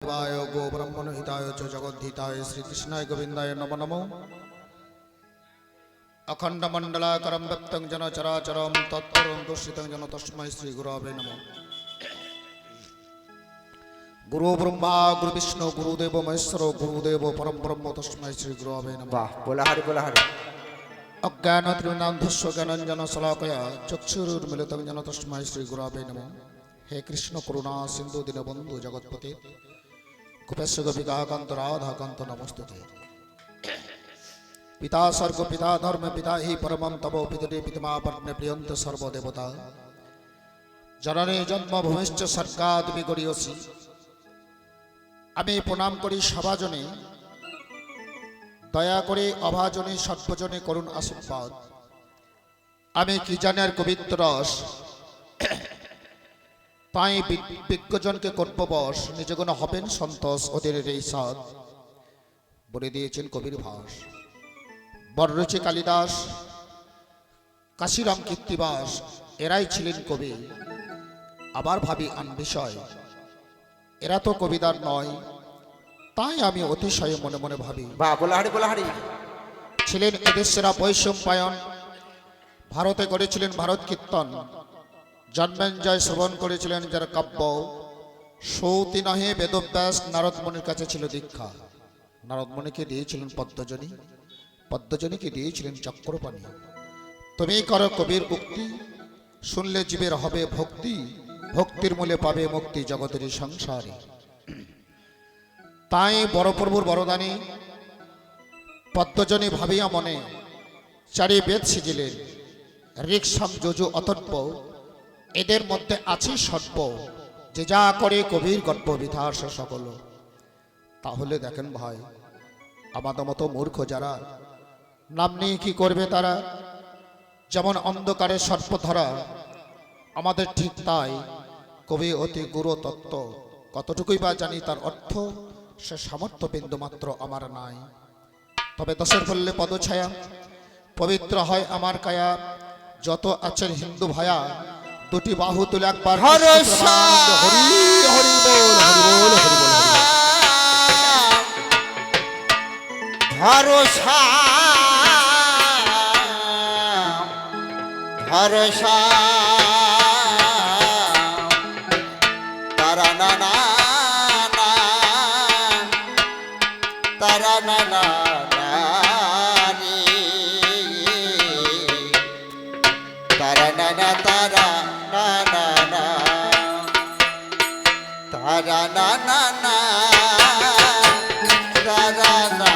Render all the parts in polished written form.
वाय गो ब्रह्मण हिताय च जगद्धिताय श्रीकृष्णाय गोविंदाय नमो नमो। अखंड मंडलाकरं व्यक्तं जन चराचरं तत्परं दुष्टितं जन तस्मै श्री गुरवे नमः। गुरु ब्रह्मा गुरु विष्णु गुरुदेव महेश्वर गुरुदेव परम ब्रह्म तस्मै श्री गुरवे नमः। वाह बोला हरि अज्ञान त्रिनाधस्व ज्ञानंजन शलाकया चक्षुरुन्मिलितं जन तस्मै श्री गुरवे नमः। हे कृष्ण करुणा सिंधु दीनबंधु जगत्पते गोपेश गोपिकाकांत राधाकांत नमस्तुते। पिता सर्ग पिता धर्म पिता ही परमं तपो पितरे पितमा पर्णे प्रियंत सर्वदेवता जननी जन्मभूमिश्च सर्गाद् विगरीयसी। आमी प्रणाम करी सभाजने दया करे अभाजने सर्वजने करुण आशीर्वाद। आमी कि जानि आर कवित्व रस ताई विज्ञजनके कर्मबश निजगुण हबेन सन्तोष ओদের এই সাদ বলে দিয়েছেন কবির ভাস। বররুচি কালিদাস কাশিরাম কীর্তিবাস এরাই ছিলেন কবি। আবার ভাবি আন বিষয় এরা তো কবিদার নয়, তাই আমি অতিশয় মনে মনে ভাবি वाह बोला हरि ছিলেন এদের সেরা বৈষম্যায়ন। ভারতে করেছিলেন ভারত কীর্তন, জন্মেঞ্জয় শ্রবণ করেছিলেন যার কাব্য। সৌতি নহে বেদব্যাস নারদমণির কাছে ছিল দীক্ষা। নারদমণিকে দিয়েছিলেন পদ্মজনী, পদ্মজনীকে দিয়েছিলেন চক্রপাণি। তুমি করো কবির উক্তি, শুনলে জীবের হবে ভক্তি, ভক্তির মূলে পাবে মুক্তি জগতের সংসারে। তাই বড় প্রভুর বরদানে পদ্মজনী ভাবিয়া মনে চারি বেদ সিজিলেন। ঋক্সাম যজু অতর্প এদের মধ্যে আছে সর্ব, যে যা করে কবির গল্প বিধাস সকল। তাহলে দেখেন ভাই, আমাদের মতো মূর্খ যারা নাম নিয়ে কি করবে তারা, যেমন অন্ধকারে সর্প ধরা আমাদের ঠিক তাই কবি অতি গুরু তত্ত্ব। কতটুকুই বা জানি তার অর্থ সে সামর্থ্য বিন্দু মাত্র আমার নাই। তবে দশের বললে পদছায়া পবিত্র হয় আমার কায়া। যত আছেন হিন্দু ভায়া দুটি বাহু তুলে একবার হরি হরি বল হরি বল হরি বল। भरोसा भरोसा तारा ना ना ना तारा ना ना तारा ना ना तारा ना ना ना तारा ना ना ना तारा ना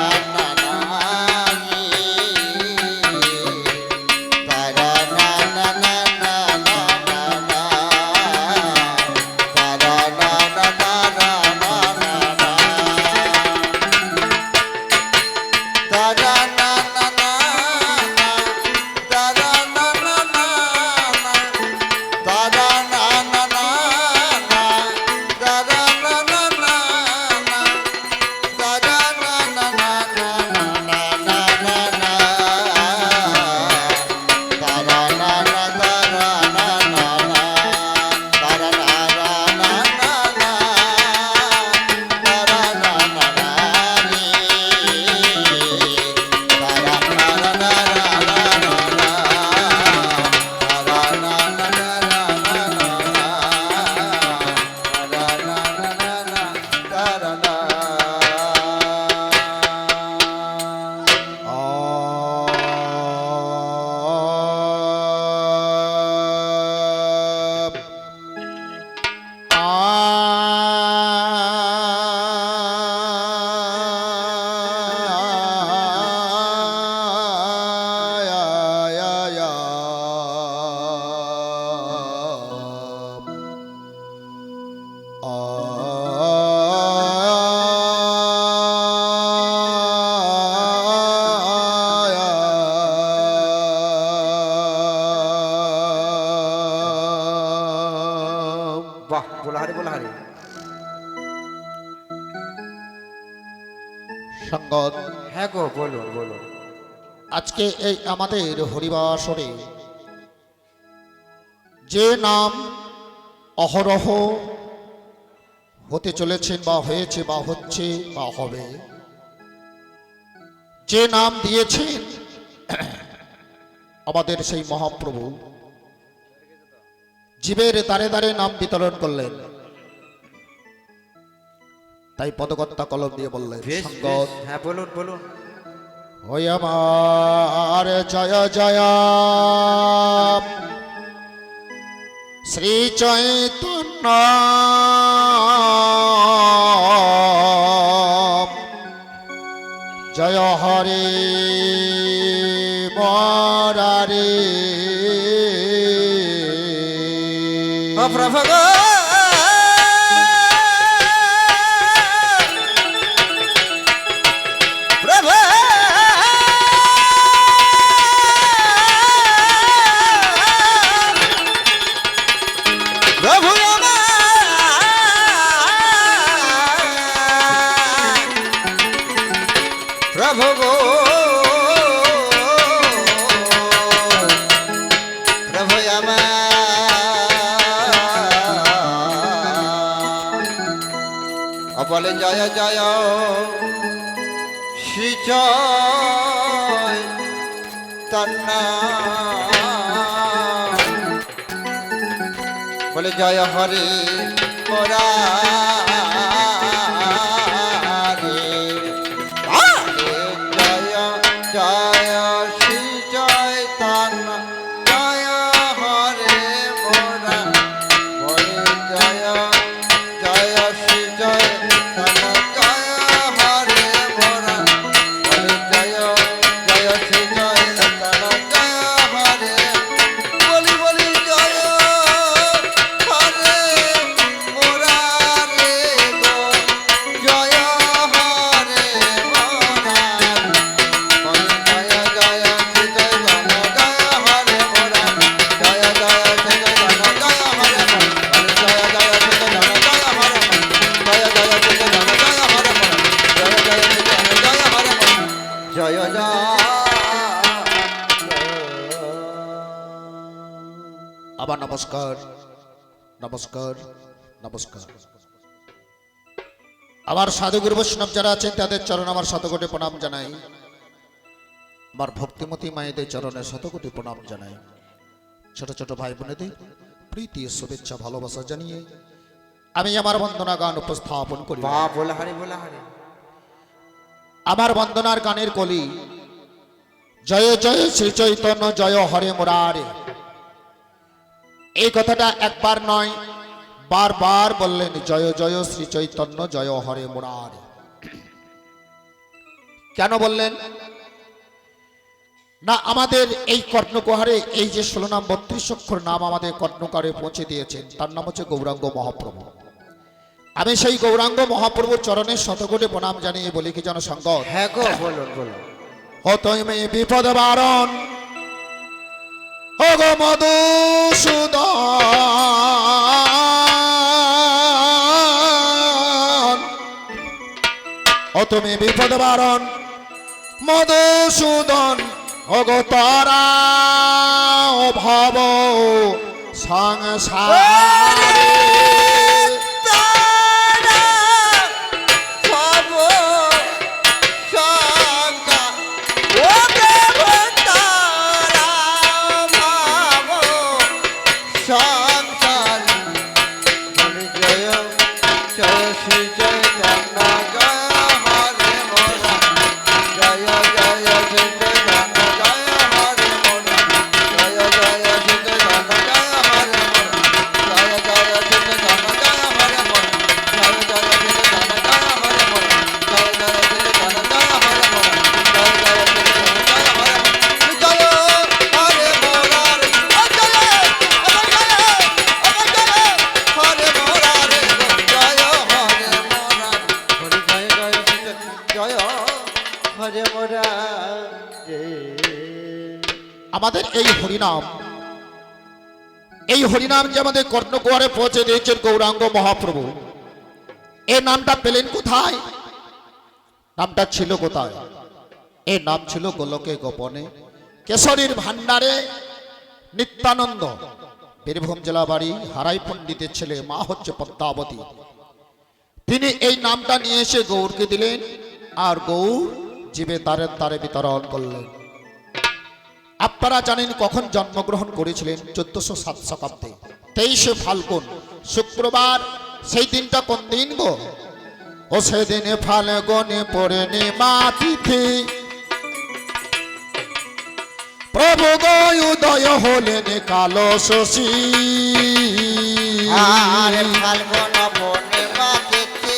সঙ্গত হ্যাঁ গো বলুন বলুন। আজকে এই আমাদের হরিবাসরে যে নাম অহরহ হতে চলেছেন বা হয়েছে বা হচ্ছে বা হবে, যে নাম দিয়েছেন আমাদের সেই মহাপ্রভু জীবের দ্বারে দ্বারে নাম বিতরণ করলেন। তাই পদকর্তা কলম দিয়ে বললেন, বেশ সঙ্গত হ্যাঁ বলুন বলুন। ওই আমার জয় জয় শ্রী চৈতন্য জয় হরে মরারে ও প্রভু গো, প্রভু প্রভু প্রভু গো, প্রভু আমার বলে জয় জয় শ্রী চৈতন্য, বলে জয় হরে মুরারে, জয় জয় শ্রী চৈতন্য জয় হরে মোরা, বলে জয় জয় শ্রী চৈতন্য জয় হরে মোরা, বলে জয় জয় শ্রী চৈতন্য জয় হরে, বলি বলি জয় হরে মোরা রে গো, জয় হরে মোরা, বলে জয় জয় শ্রী চৈতন্য জয় হরে মোরা, জয় জয় শ্রী চৈতন্য জয় হরে মোরা, জয় জয় শ্রী চৈতন্য জয় হরে মোরা, জয় জয় শ্রী চৈতন্য জয় হরে মোরা, জয় জয় শ্রী চৈতন্য জয় হরে মোরা, জয় জয়। আবার নমস্কার নমস্কার নমস্কার। আমার সাধুগুরু বৈষ্ণব যারা আছেন তাদের চরণ আমার শতকোটি প্রণাম জানাই, আমার ভক্তিমতী মায়েদের চরণে শতকোটি প্রণাম জানাই। ছোট ছোট ভাই বোনেদের প্রীতি শুভেচ্ছা ভালোবাসা জানিয়ে আমি আমার বন্দনা গান উপস্থাপন করি। বাহ বলা হারি বলা হারি। আমার বন্দনার গানের কলি জয় জয় শ্রী চৈতন্য জয় হরে মুরারে। এই কথাটা একবার নয় বারবার বললেন, জয় জয় শ্রী চৈতন্য জয় হরে মুরারে। কেন বললেন না? আমাদের এই কর্ণকুহারে এই যে 16 নাম 32 অক্ষর নাম আমাদের কর্ণকুহারে পৌঁছে দিয়েছেন, তার নাম হচ্ছে গৌরাঙ্গ মহাপ্রভু। আমি সেই গৌরাঙ্গ মহাপ্রভুর চরণের শতকোটি প্রণাম জানিয়ে বলি কি যেন সঙ্গত, হ্যাঁ গো বলুন বলুন। হতই মে বিপদ বারণ গো মধুসূদন, ও তুমি বিপদ বারণ মধুসূদন, ও গো তারা ও ভব সংসারে। আমাদের এই হরিনাম যে আমাদের কর্ণকুহারে পৌঁছে দিয়েছেন গৌরাঙ্গ মহাপ্রভু, এই নামটা পেলেন কোথায়? নামটা ছিল কোথায়? এই নাম ছিল গোলকে গোপনে কেশরীর ভান্ডারে নিত্যানন্দ। বীরভূম জেলা বাড়ি, হারাই পণ্ডিতের ছেলে, মা হচ্ছে পদ্মাবতী। তিনি এই নামটা নিয়ে এসে গৌরকে দিলেন আর গৌর জীবে তারে তারে বিতরণ করলেন। আপনারা জানেন কখন জন্মগ্রহণ করেছিলেন? 1407 শতাব্দে 23 ফাল্গুন শুক্রবার। সেই দিনটা কোন দিন গো? ও সেদিনে ফাল্গুনে পূর্ণিমা তিথি প্রভু গো উদয় হলেন কালো শশী। আর ফাল্গুন পূর্ণিমা তিথি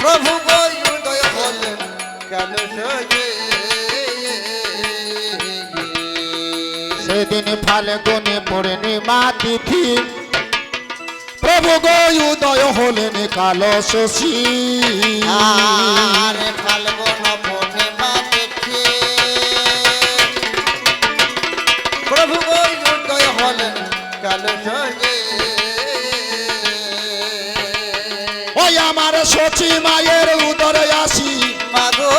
প্রভু গো উদয় হলেন কালো শশী। সেদিন ফাল্গুনে পূর্ণিমা তিথি প্রভু গো উদয় হলেন কালো শশী। আর ফাল্গুন পূর্ণিমা তিথি প্রভু গো উদয় হলেন কালো শশী। ওই আমার শচী মায়ের উদরে আসি মাগো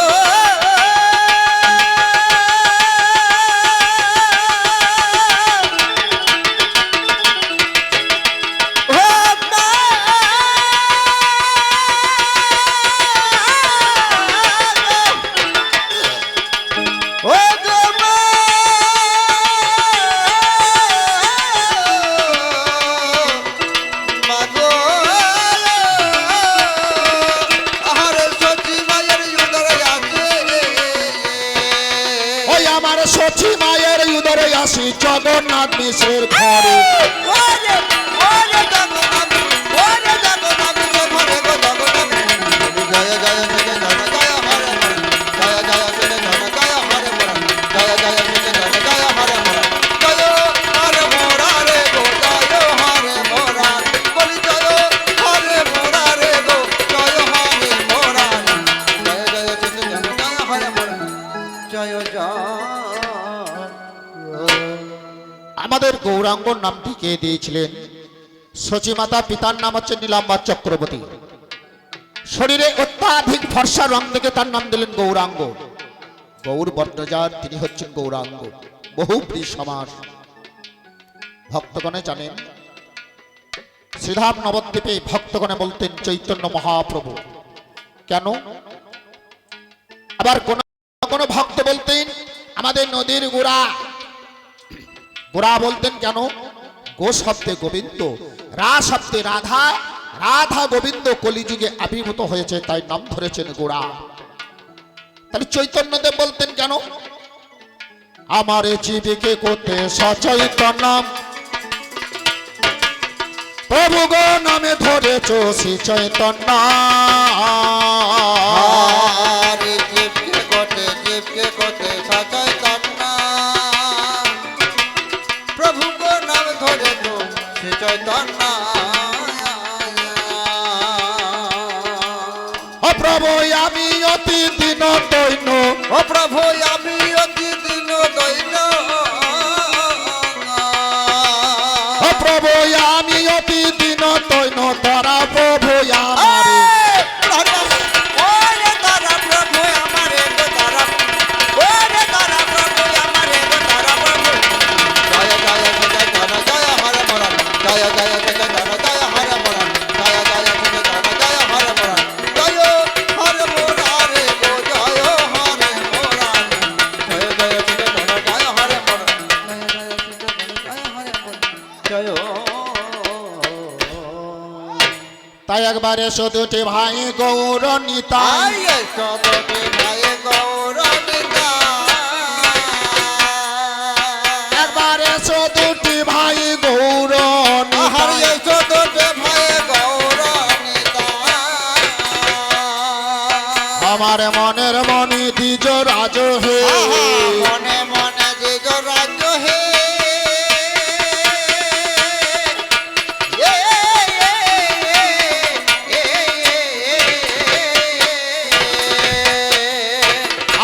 শচী মায়ের উদরে আসি জগন্নাথ মিশ্রের ঘরে। আমাদের গৌরাঙ্গর নামটি কে দিয়েছিলেন? শচী মাতা। পিতার নাম হচ্ছে নীলাম্বার চক্রবর্তী। শরীরে অত্যাধিক ফর্সা রং দেখে তার নাম দিলেন গৌরাঙ্গ। গৌর বর্ণজার, তিনি হচ্ছেন গৌরাঙ্গ। বহুব্রী সমাস। ভক্তগণে জানেন শ্রীধাম নবদ্বীপে ভক্তগণে বলতেন চৈতন্য মহাপ্রভু। কেন? আবার কোন কোন ভক্ত বলতেন আমাদের নদীর গোড়া। গোড়া বলতেন কেন? গো শব্দে গোবিন্দ, রা শব্দে রাধা, রাধা গোবিন্দ কলিযুগে আবির্ভূত হয়েছে, তাই নাম ধরেছেন গোড়া। তাহলে চৈতন্যদেব বলতেন কেন? আমার জীবিকে কোতে সচৈতন্য প্রভু গো নামে ধরেছ শ্রী চৈতন্য। জীবকে কোতে সচৈতন্য প্রভু গো নাম ধরেছ শ্রী চৈতন্য। ও প্রভু আমি অতি দিন দৈন, ও প্রভু আমি অতি দিন দৈন, ও প্রভু আমি অতি দিন দৈন তারা প্রভু আমারে। তাই একবার এসো দুটি ভাই গৌর নিতাই, একবার এসো দুটি ভাই গৌর নিতাই। আমার মনের মনি দ্বিজ রাজ হে, মনে মনে দ্বিজ রাজ হে,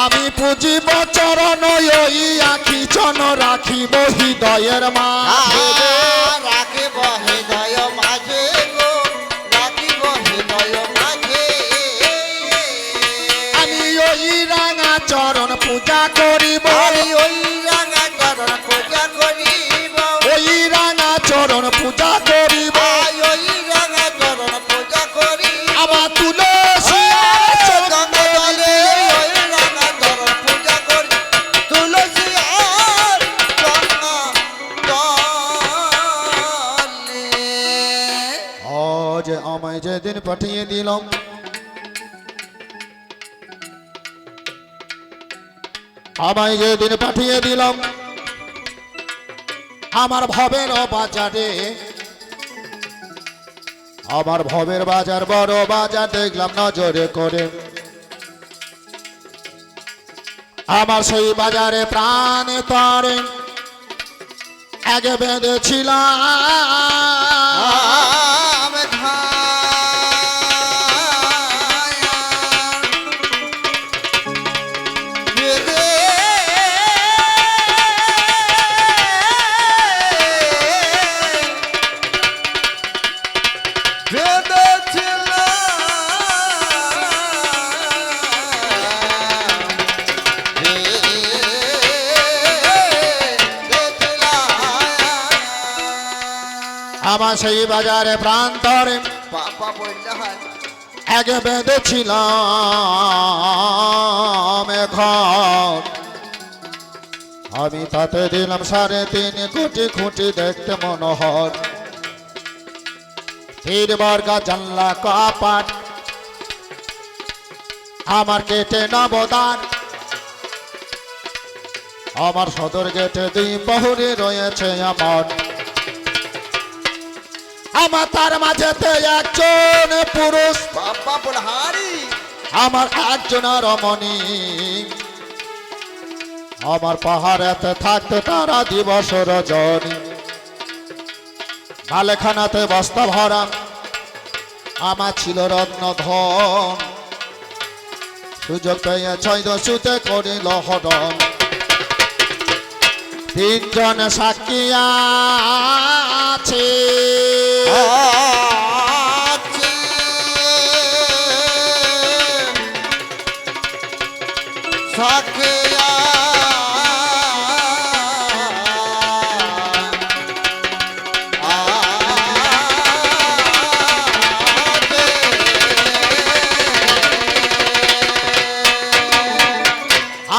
আমি পুজিব চরণ ওই আখি চন রাখিব হৃদয়ের মাঝে, রাখিব হৃদয় মাঝে গো, রাখিব হৃদয় মাঝে। আমি ওই রাঙা চরণ পূজা করিব, ওই রাঙা চরণ পূজা করিব, ওই রাঙা চরণ পূজা করিব, মাঝে আমায় যেদিন পাঠিয়ে দিলাম, আমায় যেদিন পাঠিয়ে দিলাম আমার ভবের বাজারে, আমার ভবের বাজার বড় বাজার দেখলাম নজরে করে। আমার সেই বাজারে প্রাণে তরে আগে বেঁধেছিলাম, আমার সেই বাজারে প্রান্তরে পাপা বললে হয় আগে বেঁধেছিলাম ঘর। আমি তাতে দিলাম 3.5 কোটি খুঁটি দেখতে মনোহর, 3 বর্গা জানলা কপাট আমার কেটে নবদান। আমার সদর গেটে 2 প্রহরী রয়েছে আমার, আমার তার মাঝেতে একজন পুরুষ, পাপা বল হারি আমার একজন রমণী। আমার পাহাড়েতে থাকতে তারা দিবস রজনী, মালেখানাতে বস্তা ভরা আমার ছিল রত্ন ধন। সুযোগ পেয়ে 6 দস্যুতে করিল হরণ। 3 জন সাক্ষী আছে,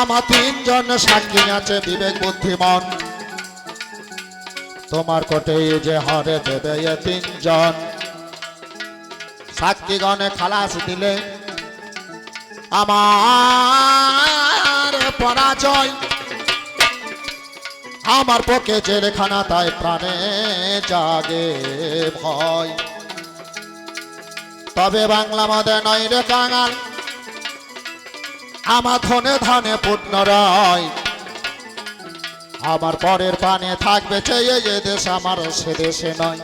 আমার 3 জন সাক্ষী আছে বিবেক বুদ্ধিমান। তোমার কোটে যে হরে দেবে 3 জন সাক্ষীগণে খালাস দিলে আমার পরাজয়। আমার পক্ষে জেলখানা তাই প্রাণে জাগে ভয়। তবে বাংলা মদে নয় রে কাঙাল, আমার ধনে ধনে পূর্ণ রয়। আমার পরের পানে থাকবে চেয়ে যে দেশ আমার সে দেশে নয়।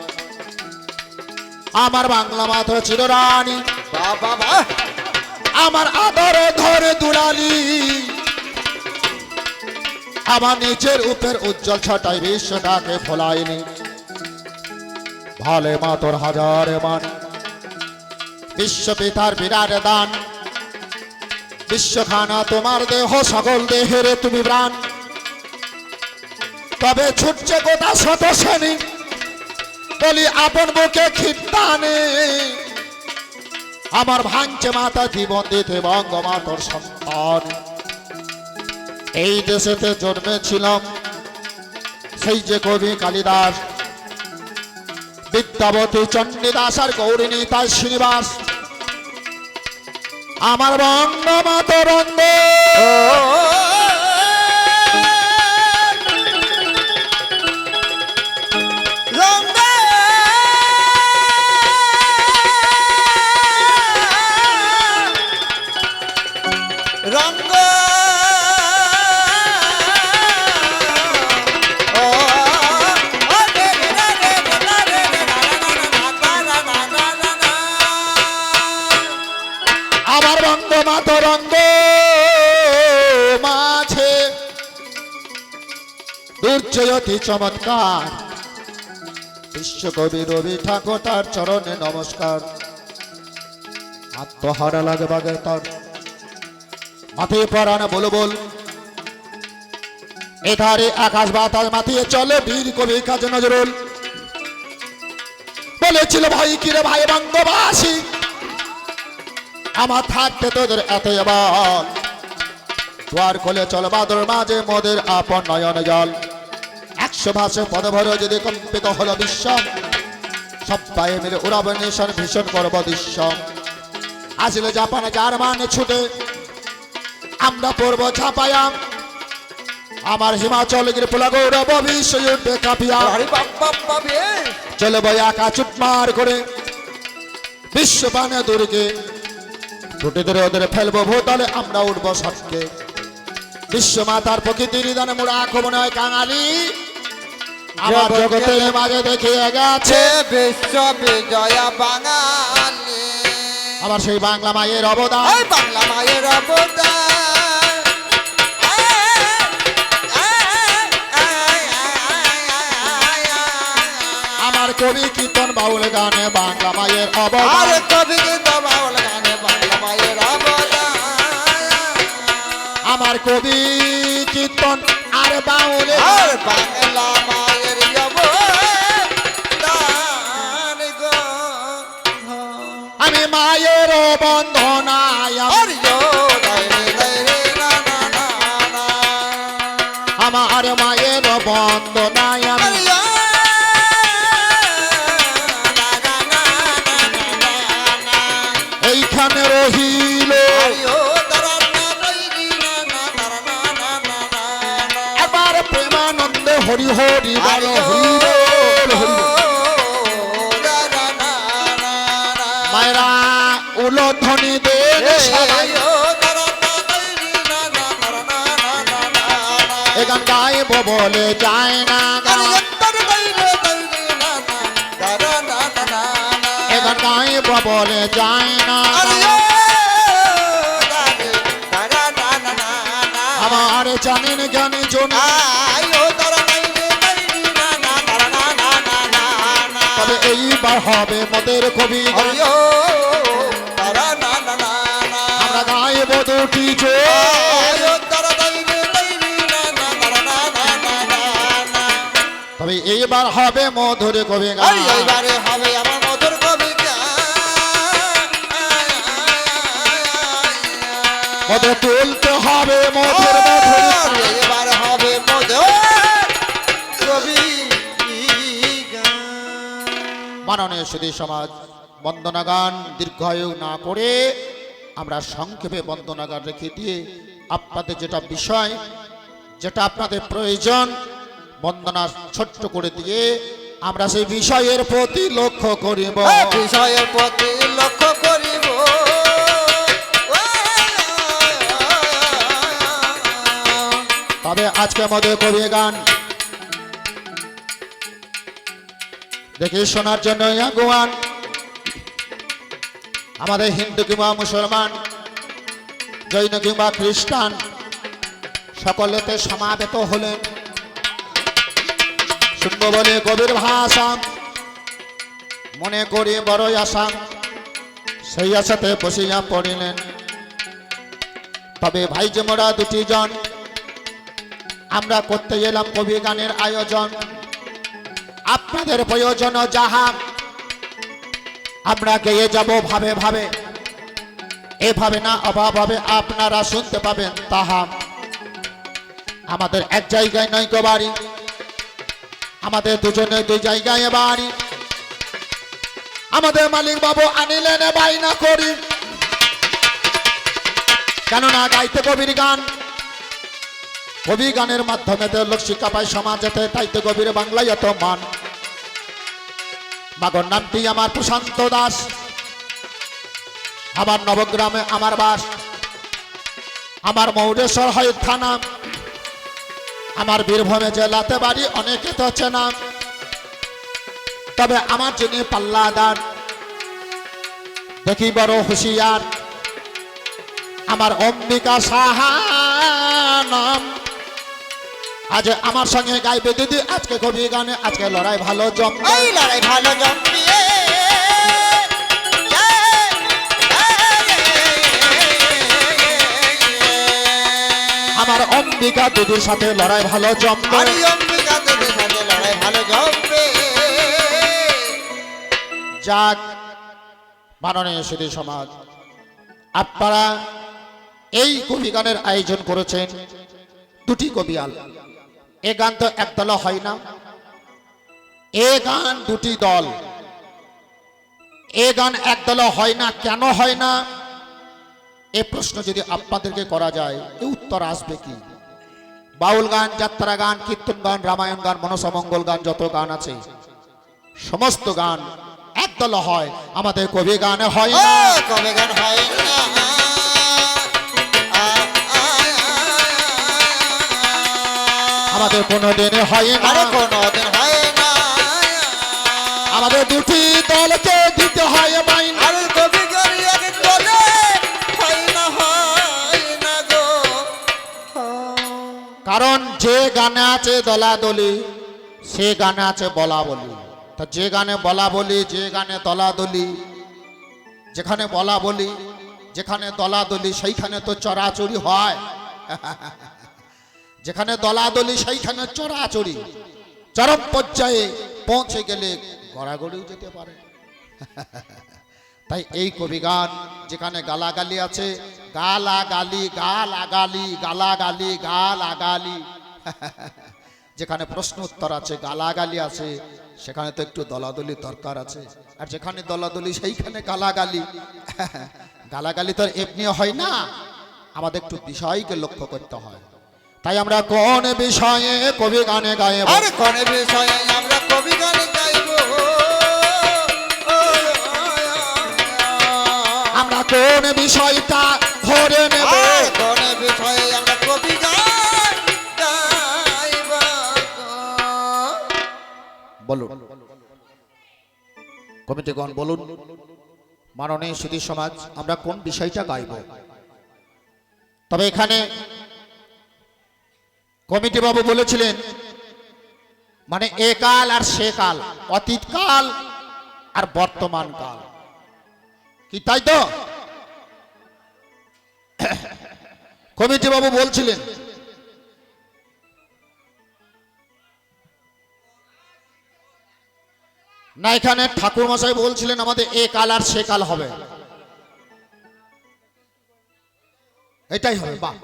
আমার বাংলা মাথা চিররানী, বাবা আমার আদরে ধরে দুলালি। আমার নিচের উপর উজ্জ্বল ছটাই বিশ্বটাকে ফলাইনি। ভালে মা তোর হাজারে মান, বিশ্বপিতার বিরাট দান। বিশ্বখানা তোমার দেহ, সকল দেহের তুমি প্রাণ। তবে ছুটছে গোটা শত শ্রেণী, বলি আপন বুকে খিদানে। আমার ভাঙছে মাতা জীবন দিতে বঙ্গমাতর সন্তান। এই দেশেতে জন্মেছিলাম সেই যে কবি কালিদাস, বিদ্যাবতী চণ্ডীদাস আর গৌরিণী তাই শ্রীনিবাস। আমার বঙ্গমাতর অঙ্গে রঙ্গ আমার বঙ্গমাতর অঙ্গ মাঝে দুর্জয়তি চমৎকার। বিশ্বকবি রবি ঠাকুর তার চরণে নমস্কার। আত্মহারা লাগে বাগে তার মাথায় পরানো বল বল। এধারে আকাশ বাতাস মাতিয়ে চলে বীর কবি কাজী নজরুল। বলেছিল ভাই কিরে ভাই বঙ্গবাসী, আমার থাকতে তোদের এত এবার। দ্বার খোলে চল বাদর মাঝে মোদের আপন নয়ন জল। 100 ভাষে পদ ভরে যদি কম্পিত হলো বিশ্ব, সবাই মিলে উড়াবে নিশান ভীষণ করব দৃশ্য আসলে জাপানে জার্মান ছুটে আমরা পড়ব ছাপায়া আমার হিমাচল গির পোলাগৌর ভবিষ্যৎ উঠবে কাঁপিয়া আরে বাপ বাপ বাপ এ চলবো একা চুটমার করে বিশ্ববানে দুর্গে ছুটে ধরে ওদের ফেলবো ভূতলে আমরা উঠবো সটকে বিশ্বমাতার প্রকৃতির দানে মোড়া খবর হয় কাঙালি আমার জগতের মাঝে দেখিয়ে গেছে বিশ্ব বিজয়া বাঙালি আমার সেই বাংলা মায়ের অবদান ওই বাংলা মায়ের অবদান আমার কবি কীর্তন বাউল গানে বাংলা মায়ের আর অবদান কবি কিন্তু বাউল গানে বাংলা মায়ের অবদান আমার কবি কীর্তন আর বাউল আর বাংলা মায়ের অবদান গো আমি মায়ের বন্ধনায় আর যো দাইরে দাইরে না না না না আমার মায়ের বন্ধনায় আর আমি যো না না না না না না এইখানে রহিল আর যো তারা না দাইরে না না তারা না না না না না এবার প্রেমানন্দে হরি হরি আর বল যো হরি বল, হরি বল। না না না না না মায়েরা উলধ্বনি দেন সবাই এ গান গাইব বলে যায় না গান এ গান গাইব বলে যায় না গান। আমার জানেন জ্ঞানী জন তবে এইবার হবে মোদের কবি গান। আমরা গাইব দুটি জোর তবে এইবার হবে মধুর কবি গান এইবারে হবে আমার মধুর কবিতা মধুর তুলতে হবে মধুর মধুর এবার হবে মধুর কবি মাননীয় সুধী সমাজ বন্দনা গান দীর্ঘায়ু না করে আমরা সংক্ষেপে বন্দনা গান রেখে দিয়ে আপনাদের যেটা বিষয় যেটা আপনাদের প্রয়োজন বন্দনা ছোট্ট করে দিয়ে আমরা সেই বিষয়ের প্রতি লক্ষ্য করিব বিষয়ের প্রতি লক্ষ্য করিব তবে আজকে মধ্যে কবি গান দেখে শোনার জন্য আগুয়ান আমাদের হিন্দু কিংবা মুসলমান জৈন কিংবা খ্রিস্টান সকলেতে সমাবেত হলেন শুনবো বলে কবির ভাষা মনে করি বড়ই আশা সেই আশাতে বসিয়া পড়িলেন তবে ভাই যে মোরা দুটি জন আমরা করতে এলাম কবি গানের আয়োজন আপনাদের প্রয়োজন যাহা আমরা গেয়ে যাব ভাবে ভাবে এভাবে না অভাব হবে আপনারা শুনতে পাবেন তাহা আমাদের এক জায়গায় নয়তো বাড়ি আমাদের দুজনে দুই জায়গায় বাড়ি আমাদের মালিক বাবু আনিলেন বাইনা করি কেননা গাইতে কবির গান কবি গানের মাধ্যমে লোক শিক্ষা পায় সমাজেতে তাইতে কবির বাংলায় এত মান মাগর নামটি আমার প্রশান্ত দাস আমার নবগ্রামে আমার বাস আমার মৌরেশ্বর হয় থানা আমার বীরভূমে জেলাতে বাড়ি অনেকে তো চেনা তবে আমার যিনি পাল্লাদার দেখি বড় হুঁশিয়ার আমার অম্বিকা সাহা নাম আজ আমার সঙ্গে গাইবে দিদি আজকে কবি গানে আজকে লড়াই ভালো জমবে এই লড়াই ভালো জমিয়ে আমার অম্বিকা দিদির সাথে লড়াই ভালো জমবে আরে অম্বিকা দেবীর সাথে লড়াই ভালো জমবে যাক মাননীয় সুধী সমাজ আপনারা এই কবি গানের আয়োজন করেছেন দুটি কবিয়াল এ গান তো একদল হয় না এ গান দুটি দল এ গান একদলে হয় না, কেন হয় না? এ প্রশ্ন যদি আপনাদেরকে করা যায়, এ উত্তর আসবে কি? বাউল গান, যাত্রা গান, কীর্তন গান, রামায়ণ গান, মনসামঙ্গল গান, যত গান আছে সমস্ত গান একদল হয়, আমাদের কবি গানে হয় না। কবে গান হয় না। আমাদের কোনোদিন হয় না, আরে কোনোদিন হয় না। আমাদের দুটি দলকে দিতে হয় বাইন। আরে কবি গান এক দলে হয় না গো। কারণ যে গানে আছে দলাদলি, সে গানে আছে বলা বলি। তা যে গানে বলা বলি, যে গানে দলাদলি, যেখানে বলা বলি, যেখানে দলাদলি, সেইখানে তো চড়াচড়ি হয়। যেখানে দলাদলি সেইখানে চড়াচড়ি, চরম পর্যায়ে পৌঁছে গেলে গড়াগড়িও যেতে পারে। তাই এই কবি গান যেখানে গালাগালি আছে, গালাগালি, গালাগালি, গালাগালি, গালাগালি, যেখানে প্রশ্ন উত্তর আছে, গালাগালি আছে, সেখানে তো একটু দলাদলি দরকার আছে। আর যেখানে দলাদলি সেইখানে গালাগালি। গালাগালি তো এমনি হয় না, আমাদের একটু বিষয়কে লক্ষ্য করতে হয়। তাই আমরা কোন বিষয়ে কবি গানে গাইব? আরে কোন বিষয়ে আমরা কবি গান গাইব? আমরা কোন বিষয়টা ধরে নেব? আরে কোন বিষয়ে আমরা কবি গান গাইব? বলুন কমিটিগণ, বলুন মাননীয় সুধী সমাজ, আমরা কোন বিষয়টা গাইব? তবে এখানে কমিটি বাবু বলেছিলেন, মানে এ কাল আর সে কাল, অতীত কাল আর বর্তমান কাল, কি তাই তো? কমিটি বাবু বলছিলেন না, এখানে ঠাকুর মশাই বলছিলেন আমাদের এ কাল আর সে কাল হবে, এটাই হবে। বাহ,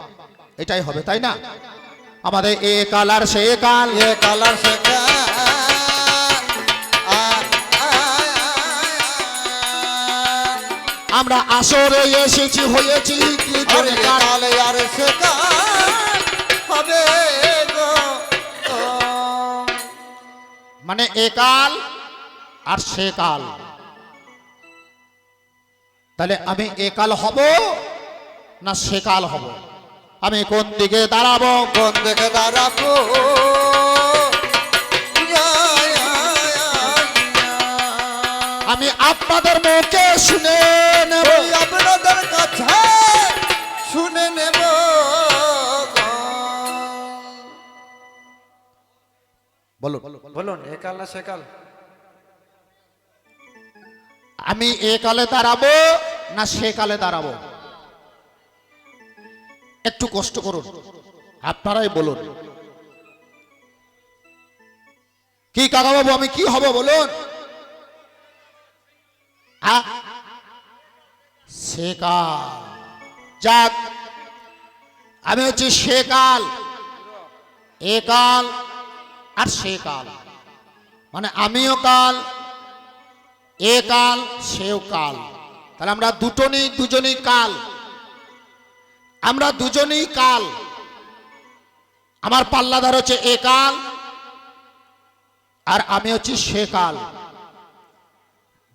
এটাই হবে, তাই না? আমাদের এ কাল আর সে কাল, এ কালার সে আমরা আসরে এসেছি, হয়েছি কি জোরে কাল। কালে আর সে হবে গো। মানে এ কাল আর সে কাল, তাহলে আমি এ কাল হব না সে কাল হব? আমি কোন দিকে দাঁড়াবো? কোন দিকে দাঁড়াবো? আমি আপনাদের মুখে শুনে নেব, আপনাদের কাছে শুনে নেব। বলুন বলুন, এ কাল না সে কাল? আমি এ কালে দাঁড়াবো না সে কালে দাঁড়াবো? একটু কষ্ট করুন, আপনারাই বলুন। কি কাকা বাবু, আমি কি হব বলুন? সে কাল, যাক আমি হচ্ছি সে কাল, এ কাল আর সে কাল, মানে আমিও কাল, এ কাল, সেও কাল। তাহলে আমরা দুজনেই কাল, আমরা দুজনেই কাল। আমার পাল্লাদার হচ্ছে এ কাল আর আমি হচ্ছি সে কাল।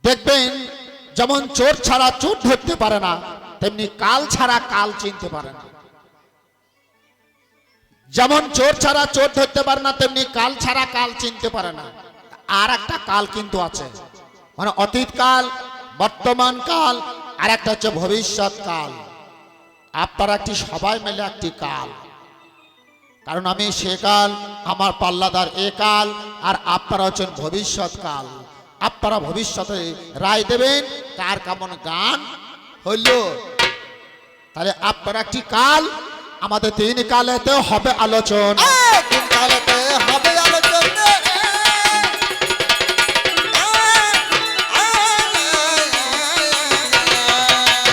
দেখবেন যেমন চোর ছাড়া চোর ধরতে পারে না, তেমনি কাল ছাড়া কাল চিনতে পারে না। যেমন চোর ছাড়া চোর ধরতে পারে না, তেমনি কাল ছাড়া কাল চিনতে পারে না। আর একটা কাল কিন্তু আছে, মানে অতীত কাল, বর্তমান কাল, আর একটা হচ্ছে ভবিষ্যৎ কাল। আপনারা একটি সবাই মিলে একটি কাল, কারণ আমি সে কাল, আমার পাল্লাদার এ কাল, আর আপনারা হচ্ছেন ভবিষ্যৎ কাল। আপনারা ভবিষ্যতে রায় দেবেন কার কেমন গান হইল। তাহলে আপনারা একটি কাল, আমাদের তিন কালেতেও হবে আলোচনা। তিন কালেতে হবে আলোচনা।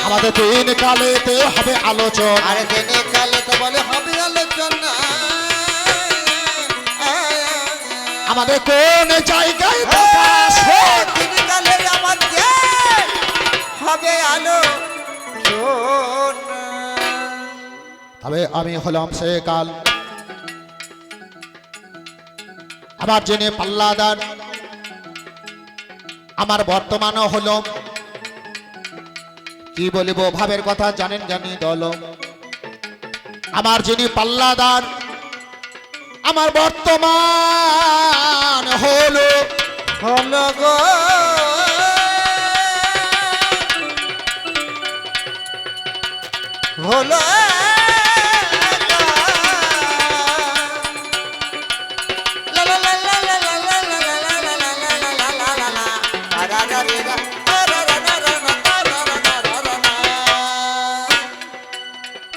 আমাদের তিন কালেতে হবে আলোচনা। আরে তিন কালেতে বলে হবে আলোচনা। আমাদের কোন জায়গায় প্রকাশ হোক, তিন কালে আমার হবে আলো শোন। তবে আমি হলাম সে কাল, আমার যিনি পাল্লাদার, আমার বর্তমানও হলো, কি বলিব ভাবের কথা জানেন জানি দল, আমার যিনি পাল্লাদার, আমার বর্তমান হলো হলো গো হলো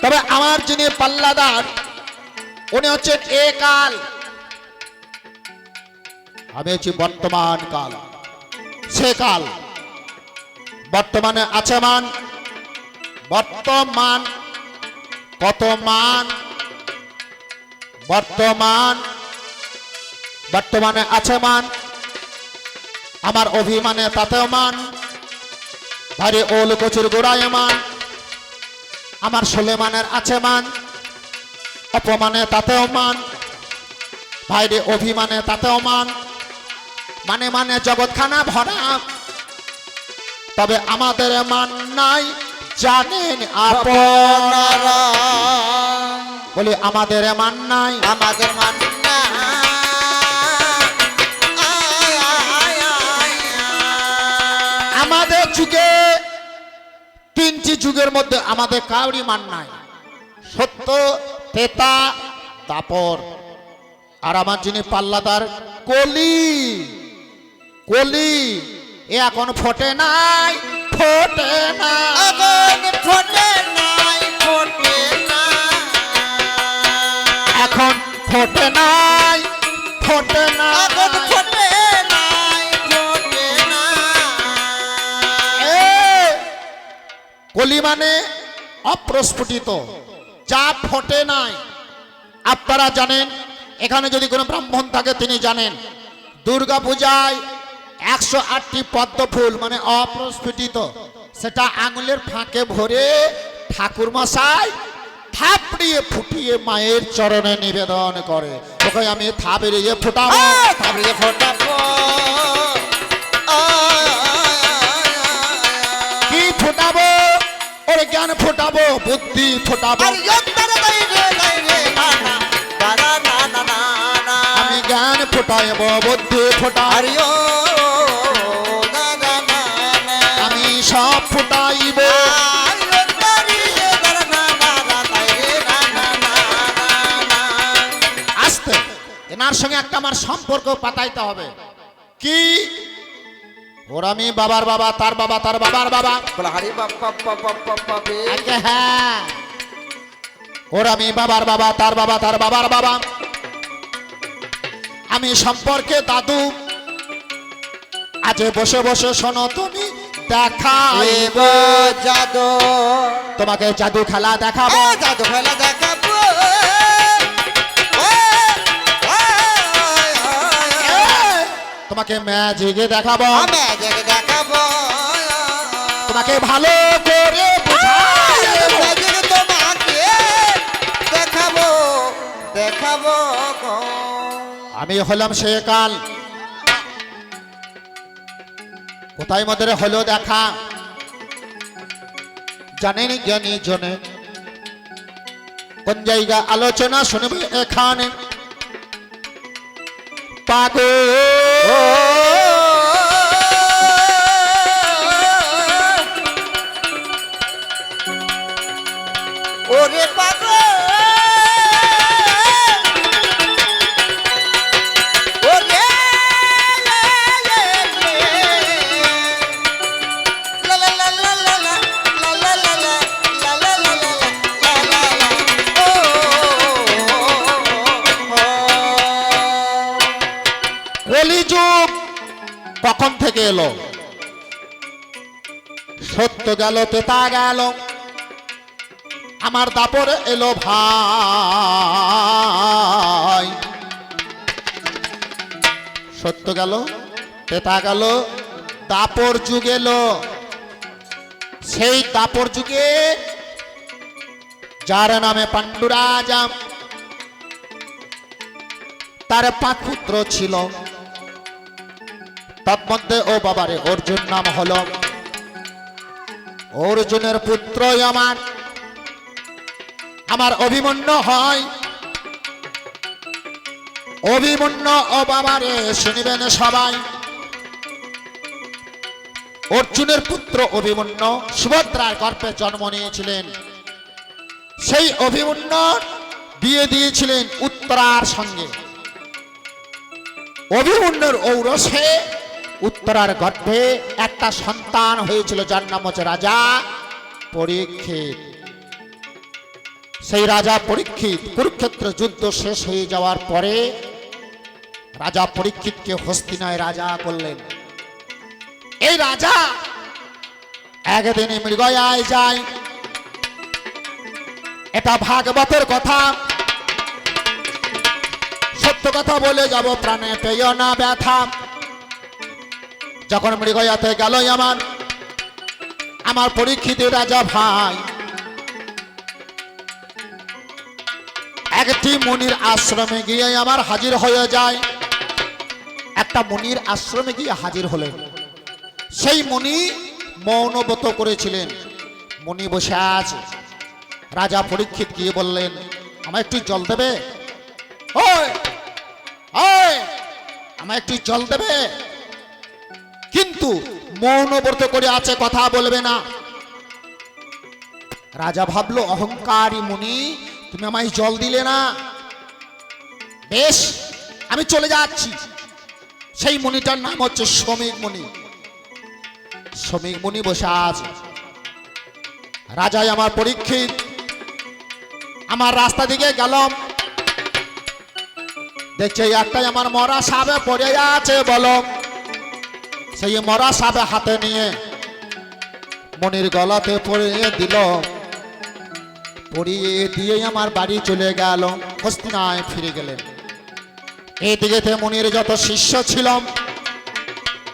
তবে আমার যিনি পাল্লাদার উনি হচ্ছেন এ কাল, আমি হচ্ছি বর্তমান কাল, সে কাল। বর্তমানে আছে মান, বর্তমান কত মান, বর্তমান বর্তমানে আছে মান, আমার অভিমানে তাতেও মান, ভারী ওল কচুর গোড়ায় মান, আমার সুলেমানের আছে মান, অপমানে তাতেও মান, ভাইরে অভিমানে তাতেও মান, মানে মানে জগৎখানা ভরা, তবে আমাদের মান নাই জানেন আপনারা, বলি আমাদের মান নাই, আমাদের মান না আমাদের যুগে তিনটি যুগের মধ্যে আমাদের কাউরি মান নাই, সত্য, তেতা, দাপর। আর আমার যিনি পাল্লাদার কলি, কলি এ এখন ফোটে নাই, ফোটে না, আগুন ফোটে নাই ফোটে না এখন ফোটে নাই, ফোটে না, আগুন ফোটে নাই ফোটে না এ কলি মানে অপ্রস্ফুটিত, যা ফোটে নাই। আপনারা জানেন, এখানে যদি কোনো ব্রাহ্মণ থাকে তিনি জানেন, দুর্গা পূজায় 108টি পদ্ম ফুল মানে অপ্রস্ফুটিত, সেটা আঙুলের ফাঁকে ভরে ঠাকুর মশাই থাপড়িয়ে ফুটিয়ে মায়ের চরণে নিবেদন করে, ওকে আমি থাপড়িয়ে ফুটাবো, তারপরে ফোটাবো কি ফুটাবো, ওর জ্ঞান ফুটাবো, বুদ্ধি ফুটাবো, আর যন্তরে গাই রে না না না না না না না আমি জ্ঞান ফুটাইব, বুদ্ধি ফুটাই, আর ও না না না না আমি সব ফুটাইব। আর যন্তরে না না না তাই রে না না না না আসতে এনার সঙ্গে একটা আমার সম্পর্ক পাতাইতে হবে, কি ওর আমি বাবার বাবা, তার বাবা, তার বাবার বাবা, বলা হরি বাপ্পা বাপ্পা বাপ্পা বে আগে হ্যাঁ, ওর আমি বাবার বাবা, তার বাবা, তার বাবার বাবা, আমি সম্পর্কে দাদু। আজ বসে বসে শোনো তুমি দেখাই, এব জাদু তোমাকে জাদু খেলা দেখাবো, জাদু খেলা দেখাবো তোমাকে ম্যাজিকে দেখাবো, আমি আজকে দেখাবো তোমাকে ভালো করে বুঝাবো। আজকে তোমাকে দেখাবো দেখাবো গো। আমি হলাম সে কাল, কোথায় মধ্যে হলো দেখা জানেন জ্ঞানী জনে, কোন জায়গা আলোচনা শুনবে এখানে, পাগল ওরে পাগল ওরে লা লা লা লা লা লা লা লা লা লা লা লা লা লা ও কলিযুগ কখন থেকে এলো, সত্য গেল তেতা গেল, আমার দাপরে এলো ভাই, সত্য গেল তেতা গেল, দাপর যুগ এলো, সেই দাপর যুগে যার নামে পাণ্ডু রাজা, তার 5 পুত্র ছিল। তন্মধ্যে ও বাবারে অর্জুন নাম হলো। অর্জুনের পুত্রই আমার অভিমন্যু হয়। অভিমন্যু ও বাবারে শুনিবেন সবাই। অর্জুনের পুত্র অভিমন্যু সুভদ্রার গর্ভে জন্ম নিয়েছিলেন। সেই অভিমন্যুর বিয়ে দিয়েছিলেন উত্তরার সঙ্গে। অভিমন্যুর ঔরসে উত্তরার গর্ভে একটা সন্তান হয়েছিল, যার নাম হচ্ছে রাজা পরীক্ষিত। সেই রাজা পরীক্ষিত কুরুক্ষেত্র যুদ্ধ শেষ হয়ে যাওয়ার পরে রাজা পরীক্ষিতকে হস্তিনায় রাজা করলেন। এই রাজা একদিনে মৃগয়ায় যায়। এটা ভাগবতের কথা, সত্য কথা বলে যাব, প্রাণে পেয় না ব্যথা। যখন মৃগয়াতে গেল আমার পরীক্ষিতের রাজা ভাই, একটি মুনির আশ্রমে গিয়ে হাজির হয়ে যায়। একটা মুনির আশ্রমে গিয়ে হাজির হলেন। সেই মুনি মৌনব্রত করেছিলেন। মুনি বসে আছে। রাজা পরীক্ষিত গিয়ে বললেন, আমায় একটু জল দেবে? ওই ওই আমায় একটু জল দেবে? কিন্তু মৌনব্রত করে আছে, কথা বলবে না। রাজা ভাবলো, অহংকারী মুনি, তুমি আমায় জল দিলে না, বেশ আমি চলে যাচ্ছি। সেই মুনিটার নাম হচ্ছে শ্রমিক মুনি। শ্রমিক মুনি বসে আছে। রাজাই আমার পরীক্ষিত আমার রাস্তা দিকে গেলাম, দেখছে একটাই আমার মরা সাপে পড়ে আছে। বলো, সেই মরা সাপে হাতে নিয়ে মনির গলাতে পরিয়ে দিল। পরিয়ে দিয়ে আমার বাড়ি চলে গেল, হস্তিনায় ফিরে গেলেন। এইদিকে মনির যত শিষ্য ছিল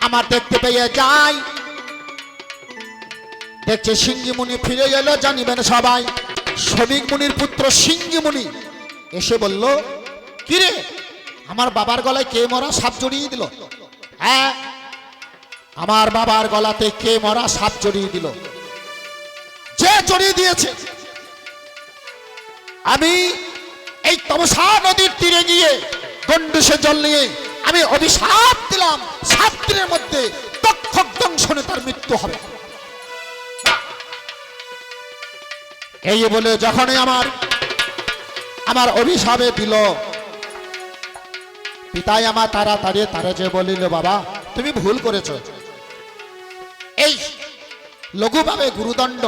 আমার দেখতে পেয়ে যায়। দেখছে সিংহী মুনি ফিরে এলো, জানিবেন সবাই। শ্রমিক মুনির পুত্র সিংহী মুনি এসে বলল, কিরে, আমার বাবার গলায় কে মরা সাপ জড়িয়ে দিল? হ্যাঁ, আমার বাবার গলাতে কে মরা সাপ জড়িয়ে দিল? যে জড়িয়ে দিয়েছে, আমি এই তমসা নদীর তীরে গিয়ে গন্ডুসে জল নিয়ে আমি অভিশাপ দিলাম, 7 দিনের মধ্যে তক্ষক দংশনে তার মৃত্যু হবে। এই বলে যখনই আমার অভিশাপে দিল, পিতাই আমার তাড়াতাড়ি তারা যে বলিল, বাবা তুমি ভুল করেছো। এই লঘুভাবে গুরুদণ্ড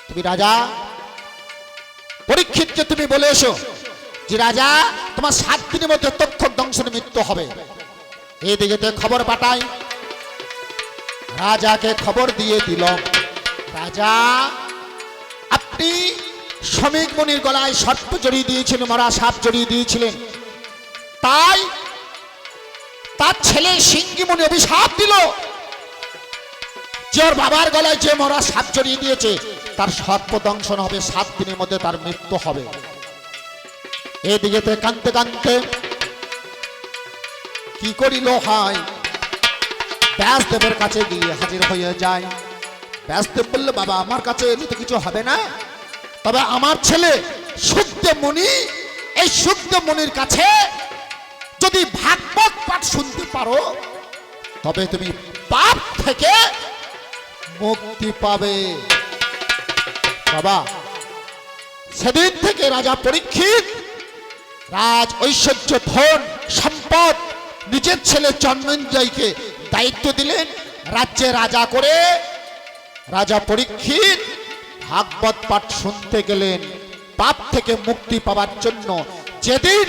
তুমি রাজা পরীক্ষিতকে তুমি বলে এসো যে রাজা তোমার 7 দিনের মধ্যে তক্ষক দংশনে মৃত্যু হবে। এইদিকে খবর পাঠাই। রাজাকে খবর দিয়ে দিল, রাজা আপনি শ্রমিক মুনির গলায় সর্প জড়িয়ে দিয়েছিলেন, মরা সাপ জড়িয়ে দিয়েছিলেন, তাই তার ছেলে সিংহী মুনি অভিশাপ দিল যে ওর বাবার গলায় যে মরা সাপ জড়িয়ে দিয়েছে তার সর্প দংশন হবে, 7 দিনের মধ্যে তার মৃত্যু হবে। এদিকে কাঁদতে কাঁদতে কি করিল হয়, ব্যাসদেবের কাছে গিয়ে হাজির হয়ে যায়। ব্যাসদেব বলল, বাবা আমার কাছে এলে তো কিছু হবে না, তবে আমার ছেলে সুখদেব মুনি, এই সুখদেব মুনির কাছে যদি ভাগবত পাঠ শুনতে পারো তবে তুমি পাপ থেকে মুক্তি পাবে। বাবা সেদিন থেকে রাজা পরীক্ষিত রাজ ঐশ্বর্য ধন সম্পদ নিজের ছেলে জন্মেঞ্জয়কে দায়িত্ব দিলেন রাজ্যে রাজা করে। রাজা পরীক্ষিত ভাগবত পাঠ শুনতে গেলেন পাপ থেকে মুক্তি পাওয়ার জন্য। যেদিন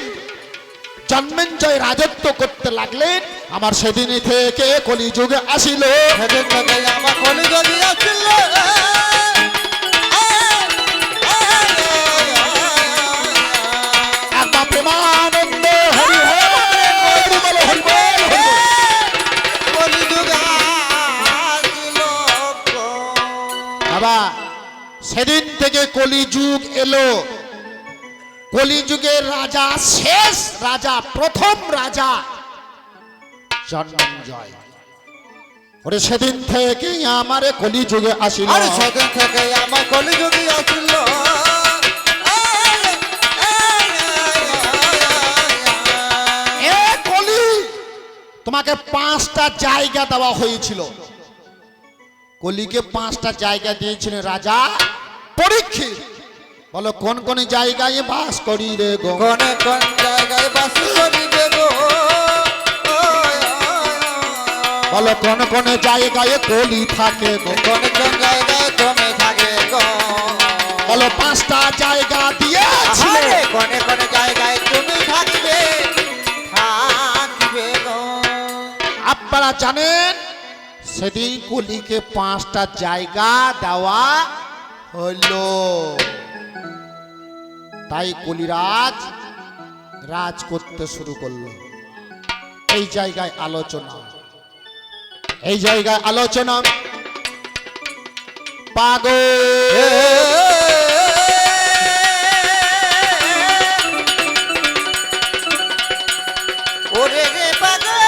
জন্মেঞ্জয় রাজত্ব করতে লাগলেন আমার সেদিন থেকে কলিযুগে আসিল। সেদিন থেকে আমার কলিযুগে আসিল। প্রেমানন্দ হরি হরি বল, হরি বল। কলিযুগে আসিল। বাবা সেদিন থেকে কলিযুগ এলো, কলিযুগের রাজা, শেষ রাজা, প্রথম রাজা জন্মঞ্জয়। ওরে সেদিন থেকে আমারে কলিযুগে আসিল, আরে সেদিন থেকে আমার কলিযুগে আসিল। এ কলি, তোমাকে 5টা জায়গা দেওয়া হয়েছিল। কলিকে 5টা জায়গা দিয়েছিলেন রাজা পরীক্ষিত। বলো কোন কোন জায়গায় বাস করি রে গো? কোনে কোন জায়গায় বাস করিবে গো? বলো কোন কোন জায়গায় কলি থাকে গো? কোন কোন জায়গায় তুমি থাকে গো? বলো 5টা জায়গা দিয়েছিল। আরে কোনে কোন জায়গায় তুমি থাকবে, থাকবে গো? আপনারা জানেন সেদিন কলিকে 5টা জায়গা দেওয়া হলো। তাই কলিরাজ রাজ করতে শুরু করলো। এই জায়গায় আলোচনা, এই জায়গায় আলোচনা পাগল ওরে রে পাগল,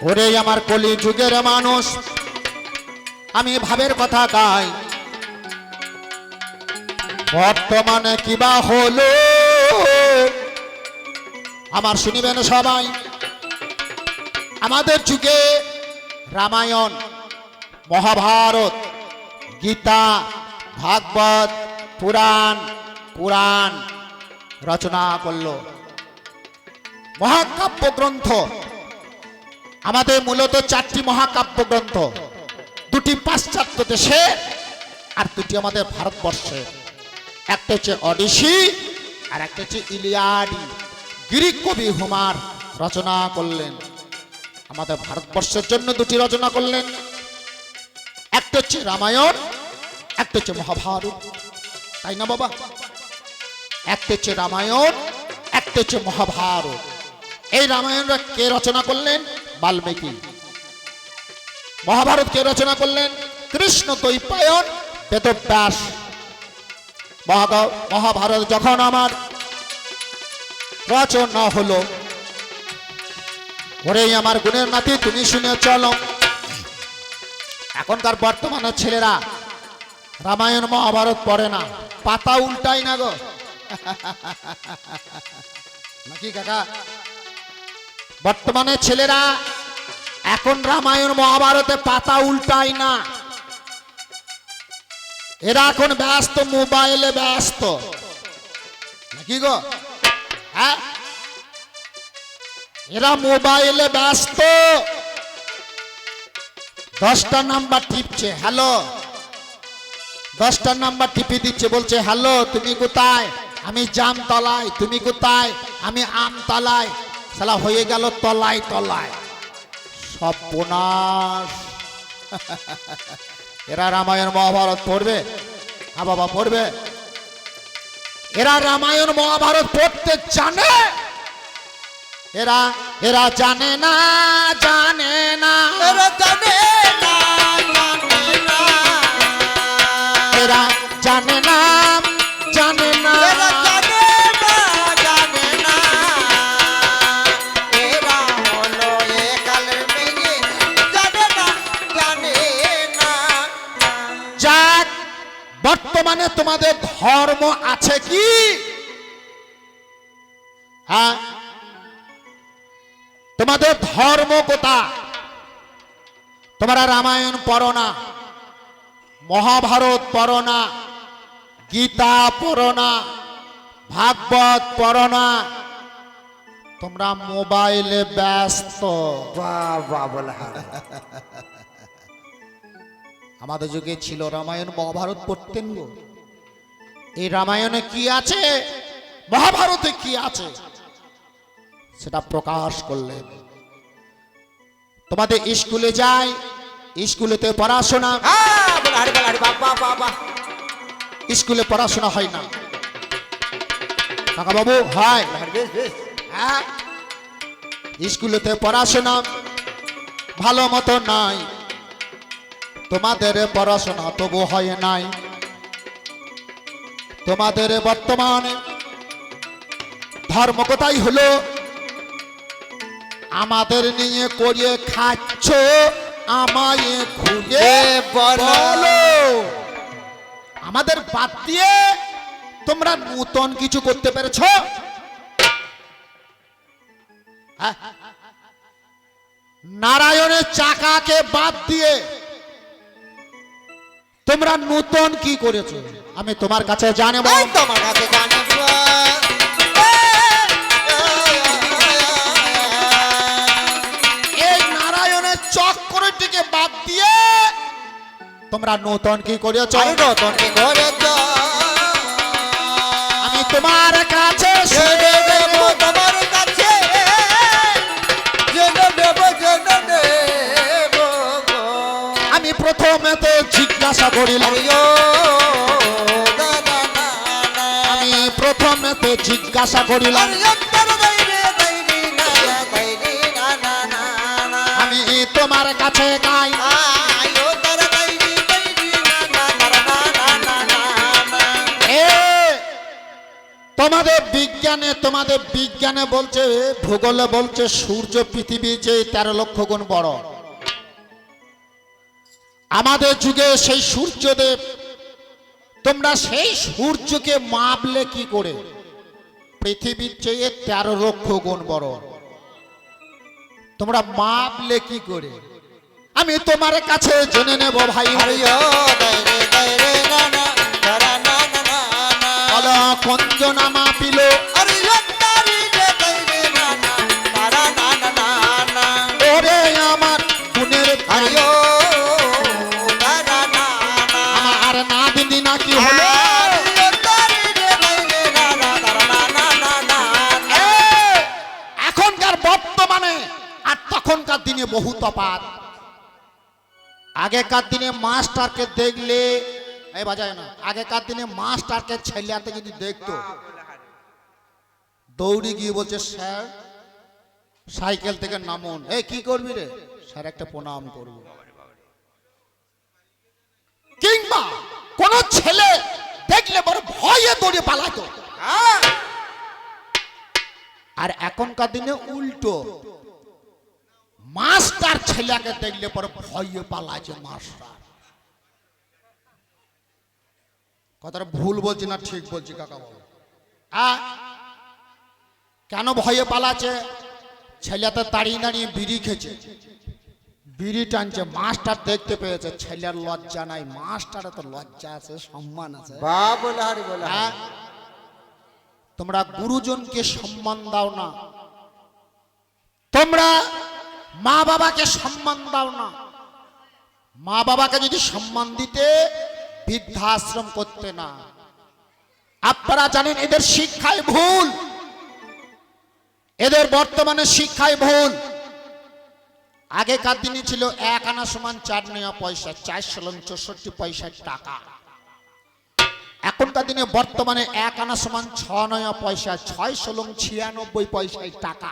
ওরে আমার কলি যুগের মানুষ, আমি ভাবের কথা গাই। বর্তমানে কিবা হলো আমার শুনিবেন সবাই। আমাদের যুগে রামায়ণ, মহাভারত, গীতা, ভাগবত, পুরাণ রচনা করলো। মহাকাব্য গ্রন্থ আমাদের মূলত 4টি মহাকাব্য গ্রন্থ, 2টি পাশ্চাত্য দেশে আর 2টি আমাদের ভারতবর্ষে। একটা হচ্ছে অডিসি আর একটা হচ্ছে ইলিয়াডি। গ্রিক কবি হোমার রচনা করলেন। আমাদের ভারতবর্ষের জন্য 2টি রচনা করলেন, একটা হচ্ছে রামায়ণ, একটা হচ্ছে মহাভারত। তাই না বাবা? একটা হচ্ছে রামায়ণ, একটা হচ্ছে মহাভারত। এই রামায়ণটা কে রচনা করলেন? বাল্মীকি। মহাভারত কে রচনা করলেন? কৃষ্ণ দ্বৈপায়ন বেদব্যাস। মহাভারত যখন আমার রচনা হলো, ওরে আমার গুণের নাতি তুমি শুনে চলো। এখনকার বর্তমানের ছেলেরা রামায়ণ মহাভারত পড়ে না, পাতা উল্টাই না গো নাকি কাকা? বর্তমানে ছেলেরা এখন রামায়ণ মহাভারতে পাতা উল্টায় না। এরা এখন ব্যস্ত, মোবাইলে ব্যস্ত নাকি গো? হ্যাঁ, এরা মোবাইলে ব্যস্ত। 10টা নাম্বার টিপছে, হ্যালো, 10টা নাম্বার টিপে দিচ্ছে, বলছে হ্যালো তুমি কোথায়? আমি জামতলায়। তুমি কোথায়? আমি আমতলায়। শালা হয়ে গেল তলায় তলায়। সর্বনাশ এরা রামায়ণ মহাভারত পড়বে? হ্যাঁ বাবা পড়বে। এরা রামায়ণ মহাভারত পড়তে জানে? এরা এরা জানে না, জানে না, এরা জানে না, জানে না, এরা জানে না, জানে না, এরা জানে না, জানে না। এরা হলো এ কালের মেয়ে, জানে না, জানে না। যাক, বর্তমানে তোমাদের ধর্ম আছে কি? হ্যাঁ, তোমাদের ধর্ম কোথা? তোমরা রামায়ণ পড়ো না, মহাভারত পড়ো না, গীতা পড়ো না, ভাগবত পড়ো না, তোমরা মোবাইলে ব্যস্ত। বাবা বলা আমাদের যুগে ছিল রামায়ণ মহাভারত পড়তেন গো। এই রামায়ণে কি আছে, মহাভারতে কি আছে, সেটা প্রকাশ করলেন। তোমাদের স্কুলে যাই, স্কুলেতে পড়াশোনা, বল আরে বল আরে বাবা বাবা স্কুলে পড়াশোনা হয় না কাকা বাবু হয় বেশ বেশ হ্যাঁ স্কুলেতে পড়াশোনা ভালো মতো নাই তোমাদের পড়াশোনা তবু হয় নাই তোমাদের বর্তমানে ধর্ম কোথায় হলো আমাদের নিয়ে করিয়ে খাচ্ছ আমায় খুলে বলো। বলো আমাদের বাদ দিয়ে তোমরা নূতন কিছু করতে পেরেছো হ্যাঁ? নারায়ণের চাকাকে বাদ দিয়ে তোমরা নূতন কি করেছো আমি তোমার কাছে জানবো এই তোমার কাছে জানাবো এই নারায়ণের চক্রটিকে বাদ দিয়ে তোমরা নূতন কি করেছো আরে রতন কি করেছ আমি তোমার কাছে জেনে দেব তোমার কাছে জেনে দেব গো। আমি প্রথমেতে জিজ্ঞাসা করিলাম আরে ও দাদা না না আমি প্রথমেতে জিজ্ঞাসা করিলাম আরে অন্তর দাইরে দাইরে না দাইরে না না না না আমি তোমার কাছে গাই আয়ো তার দাইরে দাইরে না না না না না না না এ তোমাদের বিজ্ঞানে বলছে ভূগোলে বলছে সূর্য পৃথিবী যে 13 লক্ষ গুণ বড় আমাদের যুগে সেই সূর্যদেব তোমরা সেই সূর্যকে মাপলে কি করে পৃথিবীর চেয়ে 13 লক্ষ গুণ বড় তোমরা মাপলে কি করে আমি তোমার কাছে জেনে নেব ভাই আরে ও দাইরে দাইরে না না তারা না না না না বলো কঞ্জনা মাপিল আরে ও দাইরে দাইরে না না তারা না না না না ওরে আমার গুণের আরে ভাই ও তারা না না আমার নাদিনী নাকি হলো আরে ও দাইরে দাইরে না না তারা না না না না এ, এখনকার বর্তমানে আর তখনকার দিনে বহু তফাৎ আগেকার দিনে মাস্টারকে দেখলে এই বাজায় না আগেকার দিনে মাস্টারকে ছেলেতে যদি দেখতো দৌড়ি গিয়ে বলছে স্যার সাইকেল থেকে নামুন এই কি করবি রে স্যার একটা প্রণাম করব কিংবা কোন ছেলে দেখলে বড় ভয়ে দৌড়ে পালাতো আর এখনকার দিনে উল্টো মাস্টার ছেলেকে দেখলে পরে ভয়ে পালাচ্ছে মাস্টার কথাটা ভুল বলছি না ঠিক বলছি কাকা বাবু কেন ভয়ে পালাচ্ছে ছেলেতে দাঁড়িয়ে দাঁড়িয়ে বিড়ি খেছে বিড়ি টানছে মাস্টার দেখতে পেয়েছে ছেলের লজ্জা নাই মাস্টারে তো লজ্জা আছে সম্মান আছে বা বলে হারি বলে হ্যাঁ? তোমরা গুরুজনকে সম্মান দাও না তোমরা মা বাবাকে সম্মান দাও না মা বাবাকে যদি সম্মান দিতে বৃদ্ধাশ্রম করতে না আপনারা জানেন এদের শিক্ষায় ভুল এদের বর্তমানে শিক্ষায় ভুল আগেকার দিনে ছিল 1 আনা সমান 4 নয়া পয়সা 4 সলং 64 পয়সার টাকা এখনকার দিনে বর্তমানে 1 আনা সমান 6 নয়া পয়সা 6 সলং 96 পয়সার টাকা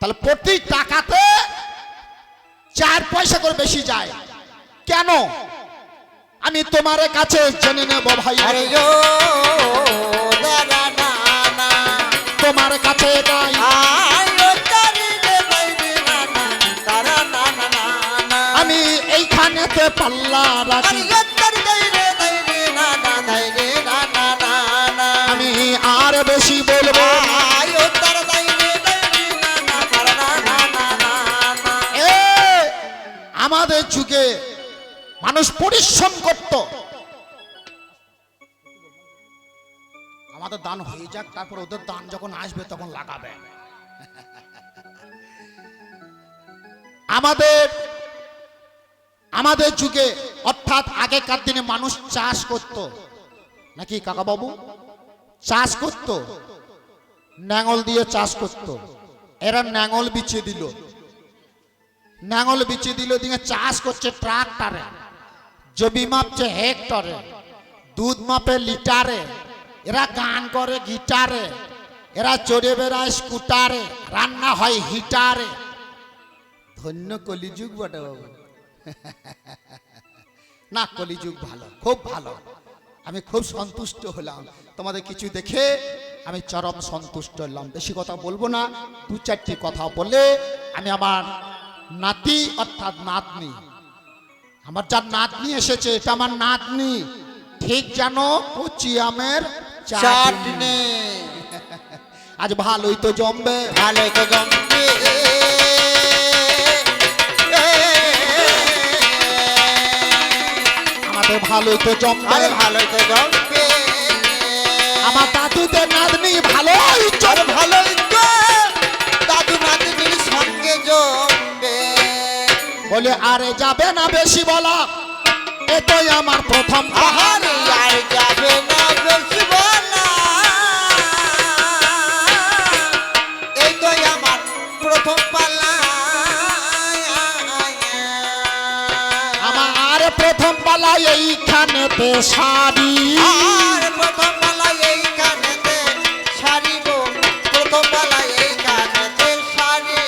তাহলে প্রতি টাকাতে 4 পয়সা করে বেশি যায় কেন আমি তোমার কাছে জেনে নেব ভাই আরে ও দাদা না না তোমার কাছে গাই আয়ো দাইরে দাইরে না না তারা না না না না আমি এইখানেতে পাল্লা রাখি আরে ও দাইরে দাইরে না না দাইরে না না না না আমি আর বেশি বলবো না। আয়ো তার দাইরে দাইরে না না তারা না না না না না এ আমাদের যুগে মানুষ পরিশ্রম করত আমাদের দান হয়ে যাক তারপর ওদের দান যখন আসবে তখন লাগাবে আমাদের যুগে অর্থাৎ আগেকার দিনে মানুষ চাষ করত নাকি কাকা বাবু চাষ করত নাঙল দিয়ে চাষ করত এরা নাঙল বিছিয়ে দিল দিয়ে চাষ করছে ট্রাক্টরে জমি মাপছে হেক্টরে, দুধ মাপে লিটারে, এরা গান করে গিটারে, এরা চড়ে বেড়ায় স্কুটারে, রান্না হয় হিটারে। ধন্য কলিযুগ বটে বাবু। না, কলিযুগ ভালো, খুব ভালো। আমি খুব সন্তুষ্ট হলাম তোমাদের কিছু দেখে, আমি চরম সন্তুষ্ট হলাম। বেশি কথা বলবো না, দু চারটি কথা বলে আমি আমার নাতি অর্থাৎ নাতনি, আমার যার নাতনি এসেছে এটা আমার নাতনি, ঠিক জানো কচি আমের চাটনি। আজ ভালোই তো জমবে, ভালোই তো জমবে। আমাদের ভালোই তো জমবে, ভালোই তো জমবে। আমার দাদুদের নাতনি ভালোই জমবে, ভালোই তো দাদু নাতনির সঙ্গে জমবে। বলে আরে যাবে না বেশি বলা, এটাই আমার প্রথম আহারে আর যাবে না বেশি বলা, এই তো আমার প্রথম পালা। আমার প্রথম পালা এইখানেতে শাড়ি, আর প্রথম পালা এইখানেতে শাড়ি গো, প্রথম পালা এইখানেতে শাড়ি।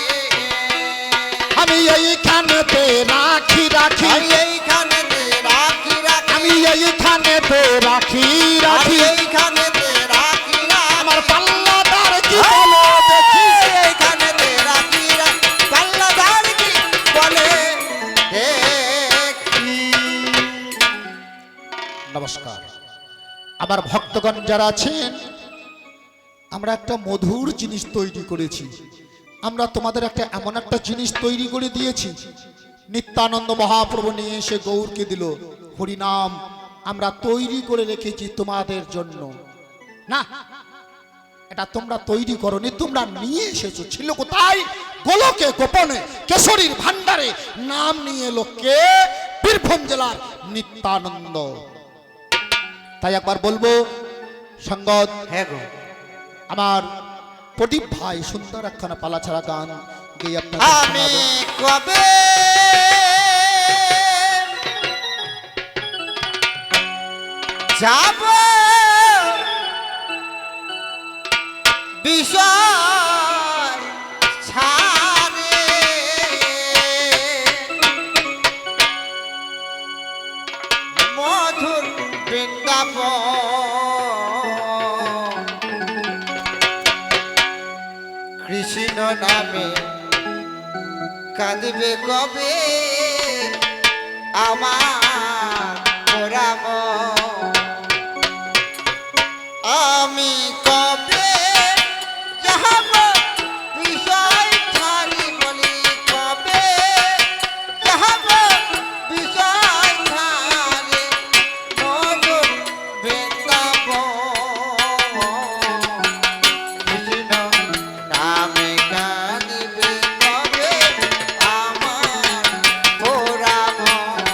আমি এইখানেতে রাখি রাখি, আমি এইখানেতে রাখি রাখি, আমি এইখানেতে রাখি আমি রাখি, এইখানেতে রাখি রাখি, আমার পাল্লাদার কি বলো দেখি, এইখানেতে রাখি রাখি, পাল্লাদার কি বলে দেখি। নমস্কার। আমার ভক্তগণ যারা আছেন, আমরা একটা মধুর জিনিস তৈরি করেছি। আমরা তোমাদের একটা এমন একটা জিনিস তৈরি করে দিয়েছি, নিত্যানন্দ মহাপ্রভু নিয়ে এসে গৌরকে দিল হরিনাম, আমরা তৈরি করে রেখেছি তোমাদের জন্য। না, এটা তোমরা তৈরি করনি, তোমরা নিয়ে এসেছো। ছিল কোথায়? গোলকে গোপনে কেশরীর ভান্ডারে নাম নিয়ে লোককে বীরভূম জেলার নিত্যানন্দ। তাই একবার বলবো সঙ্গত, হ্যাঁ গো, আমার প্রদীপ ভাই সুন্দর একখানা পালা ছাড়া গান গেয়ে আপনাদের আমি শোনাবে। কবে যাব বিষয় ছাড়ে, মধুর বৃন্দাবন, কৃষ্ণ নামে কাঁদবে কবে আমার পোড়া মন। আমি কবে যাব বিষয় ছাড়ি, বলি কবে যাব বিষয় ছাড়ি, মধুর বৃন্দাবন, কৃষ্ণ নামে কাঁদিবে কবে আমার পোড়া মন।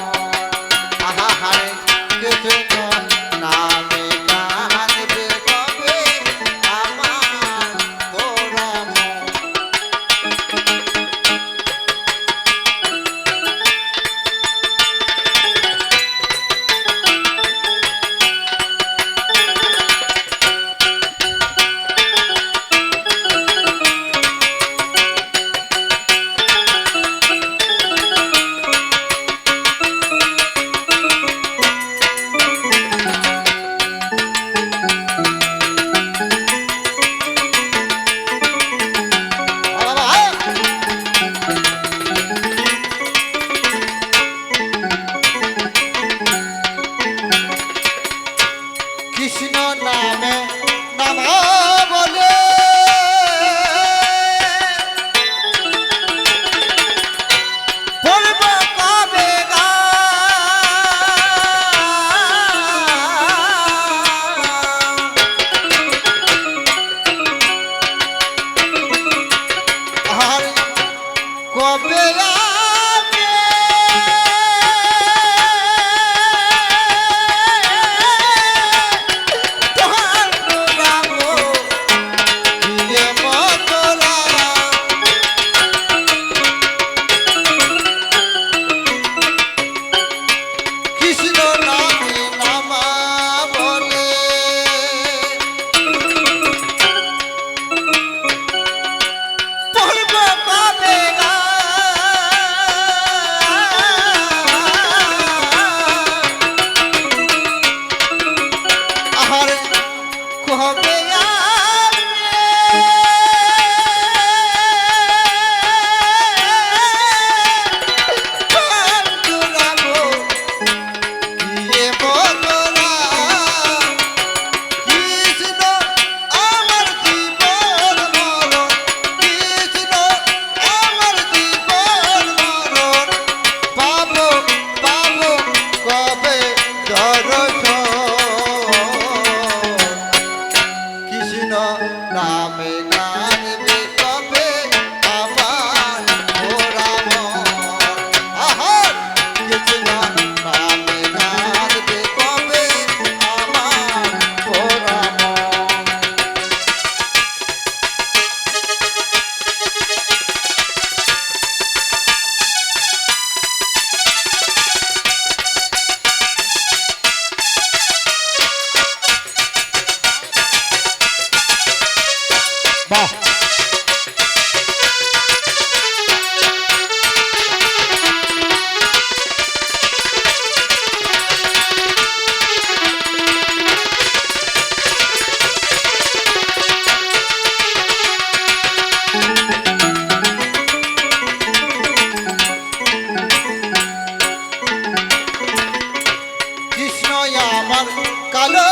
কালো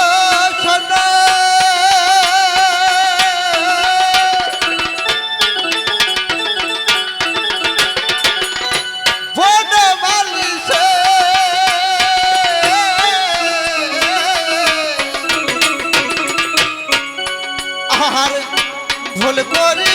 সোনা বনমালীতে আর ভুল করি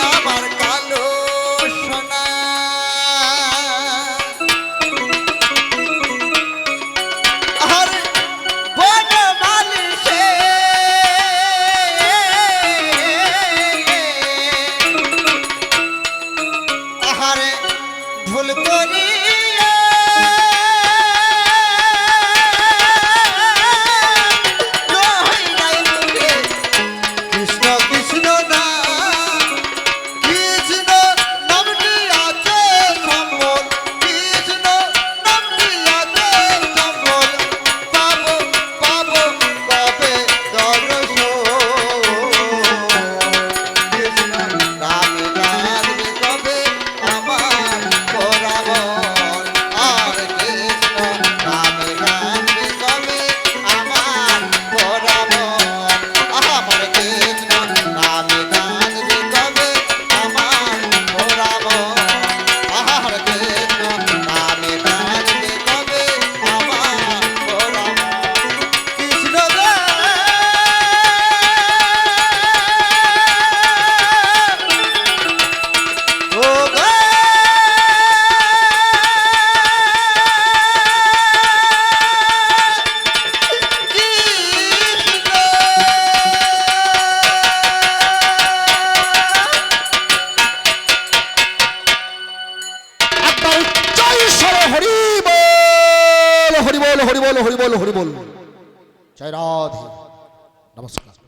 আমার কালো সোনা আর বনমালীতে আহারে ভুল করি কৃষ্ণ কৃষ্ণ না হরি বল হরি বল হরি বল হরি বল। জয় রাধে, নমস্কার।